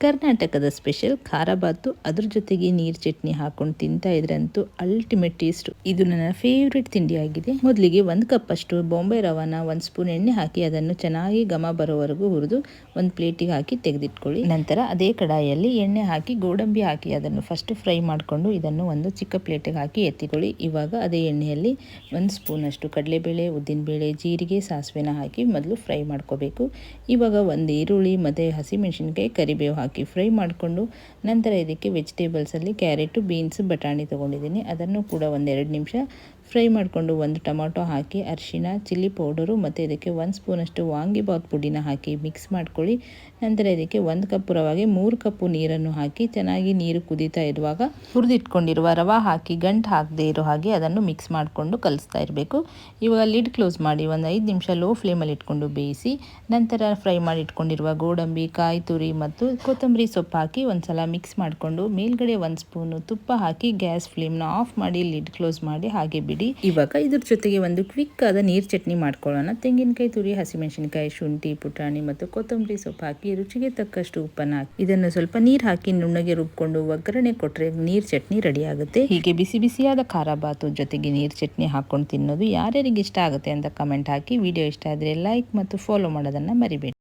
ಕರ್ನಾಟಕದ ಸ್ಪೆಷಲ್ ಖಾರ ಬಾತು, ಅದ್ರ ಜೊತೆಗೆ ನೀರು ಚಟ್ನಿ ಹಾಕೊಂಡು ತಿಂತಾ ಇದ್ರಂತೂ ಅಲ್ಟಿಮೇಟ್ ಟೇಸ್ಟ್. ಇದು ನನ್ನ ಫೇವ್ರೆಟ್ ತಿಂಡಿ ಆಗಿದೆ. ಮೊದಲಿಗೆ 1 ಕಪ್ ಅಷ್ಟು ಬಾಂಬೆ ರವಾನ 1 ಸ್ಪೂನ್ ಎಣ್ಣೆ ಹಾಕಿ ಅದನ್ನು ಚೆನ್ನಾಗಿ ಘಮ ಬರೋವರೆಗೂ ಹುರಿದು ಒಂದು ಪ್ಲೇಟಿಗೆ ಹಾಕಿ ತೆಗೆದಿಟ್ಕೊಳ್ಳಿ. ನಂತರ ಅದೇ ಕಡಾಯಿಯಲ್ಲಿ ಎಣ್ಣೆ ಹಾಕಿ ಗೋಡಂಬಿ ಹಾಕಿ ಅದನ್ನು ಫಸ್ಟ್ ಫ್ರೈ ಮಾಡಿಕೊಂಡು ಇದನ್ನು ಒಂದು ಚಿಕ್ಕ ಪ್ಲೇಟಿಗೆ ಹಾಕಿ ಎತ್ತಿಕೊಳ್ಳಿ. ಇವಾಗ ಅದೇ ಎಣ್ಣೆಯಲ್ಲಿ 1 ಸ್ಪೂನ್ ಅಷ್ಟು ಕಡಲೆಬೇಳೆ, ಉದ್ದಿನಬೇಳೆ, ಜೀರಿಗೆ, ಸಾಸಿವೆನ ಹಾಕಿ ಮೊದಲು ಫ್ರೈ ಮಾಡ್ಕೋಬೇಕು. ಇವಾಗ ಒಂದು ಈರುಳ್ಳಿ ಮತ್ತು ಹಸಿಮೆಣಸಿನಕಾಯಿ, ಕರಿಬೇವು ಹಾಕಿ ಫ್ರೈ ಮಾಡಿಕೊಂಡು ನಂತರ ಇದಕ್ಕೆ ವೆಜಿಟೇಬಲ್ಸಲ್ಲಿ ಕ್ಯಾರೆಟು, ಬೀನ್ಸು, ಬಟಾಣಿ ತೊಗೊಂಡಿದ್ದೀನಿ. ಅದನ್ನು ಕೂಡ 1-2 ನಿಮಿಷ ಫ್ರೈ ಮಾಡಿಕೊಂಡು 1 ಟೊಮಾಟೊ ಹಾಕಿ ಅರಿಶಿನ, ಚಿಲ್ಲಿ ಪೌಡರು ಮತ್ತು ಇದಕ್ಕೆ 1 ಸ್ಪೂನಷ್ಟು ವಾಂಗಿಬಾತ್ ಪುಡಿನ ಹಾಕಿ ಮಿಕ್ಸ್ ಮಾಡ್ಕೊಳ್ಳಿ. ನಂತರ ಇದಕ್ಕೆ 1 ಕಪ್ ರವಾಗೆ 3 ಕಪ್ಪು ನೀರನ್ನು ಹಾಕಿ ಚೆನ್ನಾಗಿ ನೀರು ಕುದೀತಾ ಇರುವಾಗ ಹುರಿದಿಟ್ಕೊಂಡಿರುವ ರವೆ ಹಾಕಿ ಗಂಟು ಹಾಕದೇ ಇರೋ ಹಾಗೆ ಅದನ್ನು ಮಿಕ್ಸ್ ಮಾಡಿಕೊಂಡು ಕಲಿಸ್ತಾ ಇರಬೇಕು. ಇವಾಗ ಲಿಡ್ ಕ್ಲೋಸ್ ಮಾಡಿ ಒಂದು 5 ನಿಮಿಷ ಲೋ ಫ್ಲೇಮಲ್ಲಿ ಇಟ್ಕೊಂಡು ಬೇಯಿಸಿ ನಂತರ ಫ್ರೈ ಮಾಡಿ ಇಟ್ಕೊಂಡಿರುವ ಗೋಡಂಬಿ, ಕಾಯಿ ತುರಿ ಮತ್ತು ಕೊತ್ತಂಬರಿ ಸೊಪ್ಪು ಹಾಕಿ ಒಂದ್ಸಲ ಮಿಕ್ಸ್ ಮಾಡಿಕೊಂಡು ಮೇಲ್ಗಡೆ 1 ಸ್ಪೂನು ತುಪ್ಪ ಹಾಕಿ ಗ್ಯಾಸ್ ಫ್ಲೇಮ್ನ ಆಫ್ ಮಾಡಿ ಲಿಡ್ ಕ್ಲೋಸ್ ಮಾಡಿ ಹಾಗೆ ಬಿಡಿ. ಇವಾಗ ಇದ್ರ ಜೊತೆಗೆ ಒಂದು ಕ್ವಿಕ್ ಆದ ನೀರು ಚಟ್ನಿ ಮಾಡ್ಕೊಳ್ಳೋಣ. ತೆಂಗಿನಕಾಯಿ ತುರಿ, ಹಸಿಮೆಣಸಿನಕಾಯಿ, ಶುಂಠಿ, ಪುಟಾಣಿ ಮತ್ತು ಕೊತ್ತಂಬರಿ ಸೊಪ್ಪು ಹಾಕಿ ರುಚಿಗೆ ತಕ್ಕಷ್ಟು ಉಪ್ಪನ್ನು ಹಾಕಿ ಇದನ್ನು ಸ್ವಲ್ಪ ನೀರು ಹಾಕಿ ನುಣ್ಣಗೆ ರುಬ್ಕೊಂಡು ಒಗ್ಗರಣೆ ಕೊಟ್ಟರೆ ನೀರು ಚಟ್ನಿ ರೆಡಿ ಆಗುತ್ತೆ. ಹೀಗೆ ಬಿಸಿ ಬಿಸಿಯಾದ ಖಾರ ಬಾತು ಜೊತೆಗೆ ನೀರು ಚಟ್ನಿ ಹಾಕೊಂಡು ತಿನ್ನೋದು ಯಾರ್ಯಾರಿಗೆ ಇಷ್ಟ ಆಗುತ್ತೆ ಅಂತ ಕಮೆಂಟ್ ಹಾಕಿ. ವಿಡಿಯೋ ಇಷ್ಟ ಆದರೆ ಲೈಕ್ ಮತ್ತು ಫಾಲೋ ಮಾಡೋದನ್ನು ಮರಿಬೇಡಿ.